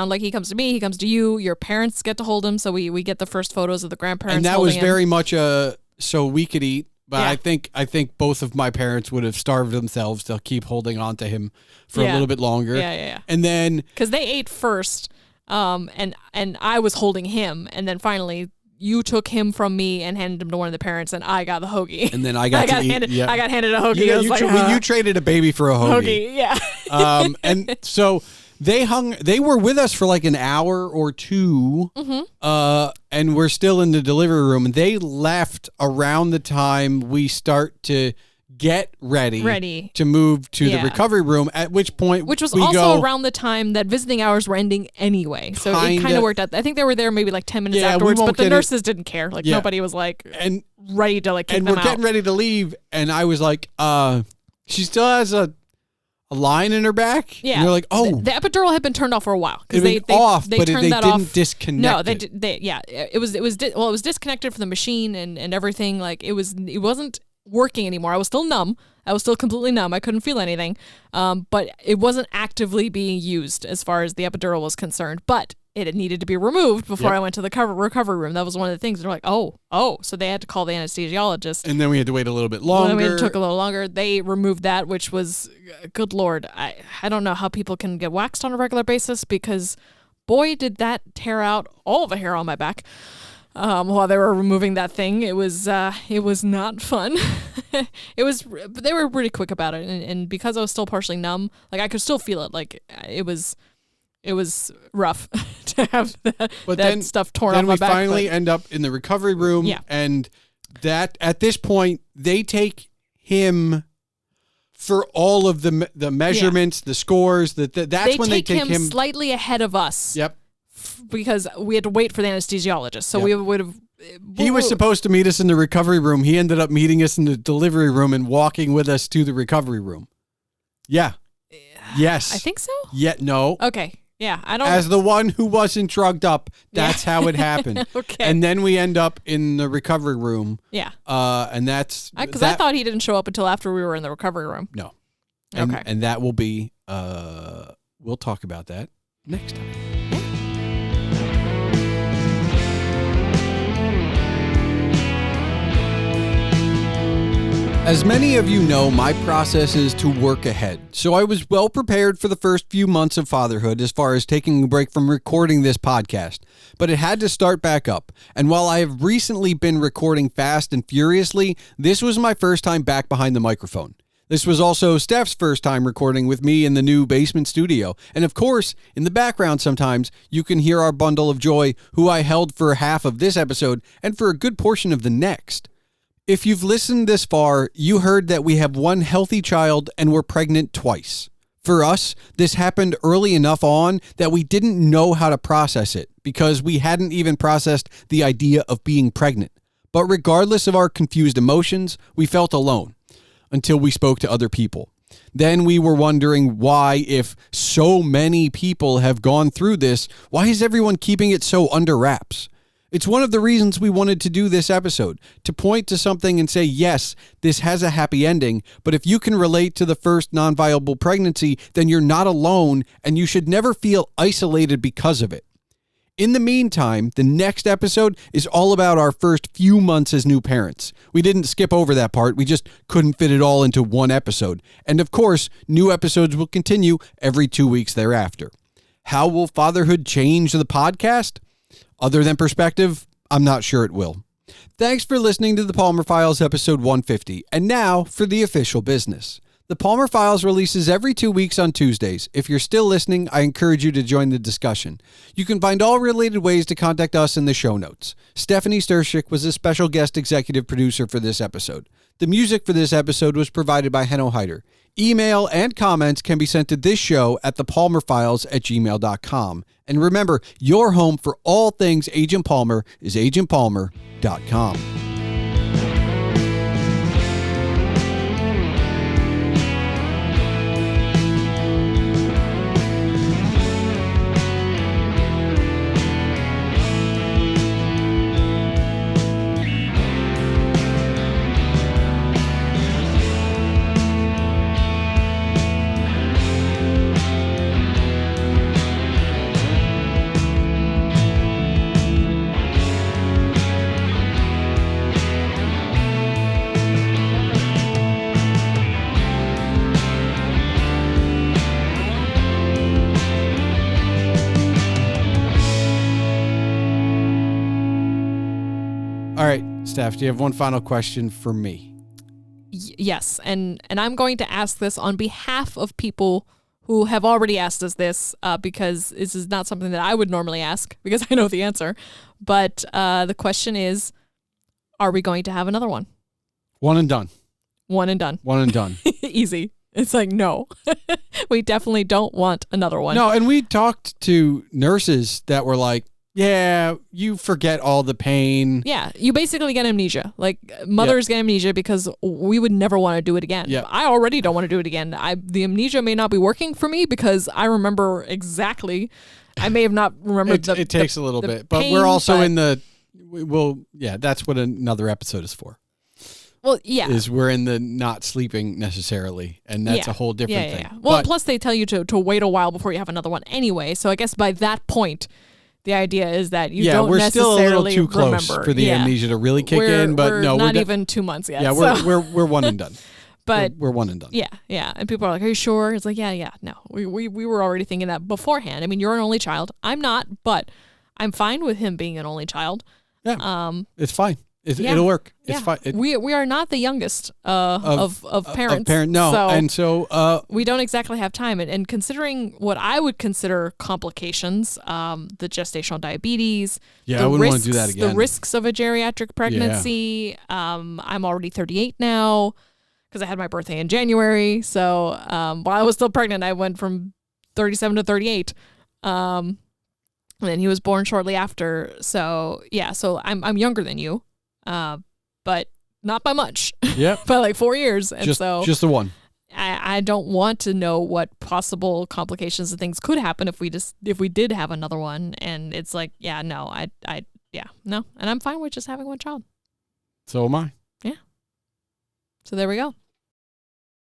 Like, he comes to me, he comes to you. Your parents get to hold him, so we get the first photos of the grandparents. And that was very much so we could eat. But yeah. I think both of my parents would have starved themselves to keep holding on to him for a little bit longer. Yeah. And then because they ate first, and I was holding him, and then finally you took him from me and handed him to one of the parents, and I got the hoagie. And then I got handed a hoagie. Yeah, you traded a baby for a hoagie. Yeah. And so they were with us for like an hour or two, and we're still in the delivery room, and they left around the time we start to get ready to move to the recovery room, at which was also around the time that visiting hours were ending anyway, so it kind of worked out. I think they were there maybe like 10 minutes afterwards, but the nurses didn't care. Like nobody was like ready to like kick them out. And we're getting ready to leave, and I was like, she still has a line in her back. Yeah, and they're like, oh, the epidural had been turned off for a while because they turned that off. Disconnect. No, it was disconnected from the machine and everything. Like it wasn't working anymore. I was still numb. I was still completely numb. I couldn't feel anything. But it wasn't actively being used as far as the epidural was concerned. But it needed to be removed before I went to the recovery room. That was one of the things. They're like, oh. So they had to call the anesthesiologist. And then we had to wait a little bit longer. It took a little longer. They removed that, which was, good Lord. I don't know how people can get waxed on a regular basis because, boy, did that tear out all the hair on my back. While they were removing that thing, it was not fun. But they were pretty quick about it, and because I was still partially numb, like I could still feel it. Like it was rough to have that stuff torn off my back. Then we finally end up in the recovery room, and that at this point they take him for all of the measurements, the scores. That's when they take him slightly ahead of us. Yep. Because we had to wait for the anesthesiologist. So we would have... He was supposed to meet us in the recovery room. He ended up meeting us in the delivery room and walking with us to the recovery room. Yeah. Yes. I think so? Yeah, no. Okay. Yeah, I don't... As the one who wasn't drugged up, that's how it happened. Okay. And then we end up in the recovery room. Yeah. And that's... Because I thought he didn't show up until after we were in the recovery room. No. Okay. And that will be... we'll talk about that next time. As many of you know, my process is to work ahead. So I was well prepared for the first few months of fatherhood as far as taking a break from recording this podcast. But it had to start back up. And while I have recently been recording fast and furiously, this was my first time back behind the microphone. This was also Steph's first time recording with me in the new basement studio. And of course, in the background sometimes, you can hear our bundle of joy, who I held for half of this episode and for a good portion of the next. If you've listened this far, you heard that we have one healthy child and we're pregnant twice. For us, this happened early enough on that we didn't know how to process it because we hadn't even processed the idea of being pregnant. But regardless of our confused emotions, we felt alone until we spoke to other people. Then we were wondering why, if so many people have gone through this, why is everyone keeping it so under wraps? It's one of the reasons we wanted to do this episode, to point to something and say, yes, this has a happy ending, but if you can relate to the first non-viable pregnancy, then you're not alone and you should never feel isolated because of it. In the meantime, the next episode is all about our first few months as new parents. We didn't skip over that part, we just couldn't fit it all into one episode. And of course, new episodes will continue every 2 weeks thereafter. How will fatherhood change the podcast? Other than perspective, I'm not sure it will. Thanks for listening to the Palmer Files episode 150. And now for the official business. The Palmer Files releases every 2 weeks on Tuesdays. If you're still listening, I encourage you to join the discussion. You can find all related ways to contact us in the show notes. Stefanie Stershic was a special guest executive producer for this episode. The music for this episode was provided by Henno Heitur. Email and comments can be sent to this show at thepalmerfiles@gmail.com. And remember, your home for all things Agent Palmer is agentpalmer.com. All right, Steph, do you have one final question for me? Yes, and I'm going to ask this on behalf of people who have already asked us this, because this is not something that I would normally ask because I know the answer. But the question is, are we going to have another one? One and done. One and done. One and done. Easy. It's like, no, we definitely don't want another one. No, and we talked to nurses that were like, yeah, you forget all the pain. Yeah, you basically get amnesia. Like, mothers get amnesia because we would never want to do it again. Yeah. I already don't want to do it again. The amnesia may not be working for me because I remember exactly. I may have not remembered it takes a little bit, but pain, we're also in the, that's what another episode is for. Well, yeah. Is we're in the not sleeping necessarily, and that's a whole different thing. Yeah. Well, plus they tell you to wait a while before you have another one anyway, so I guess by that point, the idea is that you don't we're necessarily still a little too close remember. for the amnesia to really kick in, but we're no, not even 2 months yet. Yeah, so. we're one and done. But we're one and done. Yeah. And people are like, "Are you sure?" It's like, yeah. No, we were already thinking that beforehand. I mean, you're an only child. I'm not, but I'm fine with him being an only child. Yeah. It's fine. It'll work. It's fine. We are not the youngest of parents. No, and so we don't exactly have time. And considering what I would consider complications, the gestational diabetes, I wouldn't want to do that again. The risks of a geriatric pregnancy. I'm already 38 now because I had my birthday in January. So while I was still pregnant, I went from 37 to 38. And then he was born shortly after. So so I'm younger than you. But not by much. Yeah. By like 4 years. And just the one. I don't want to know what possible complications and things could happen if we did have another one. And it's like, no. And I'm fine with just having one child. So am I. Yeah. So there we go.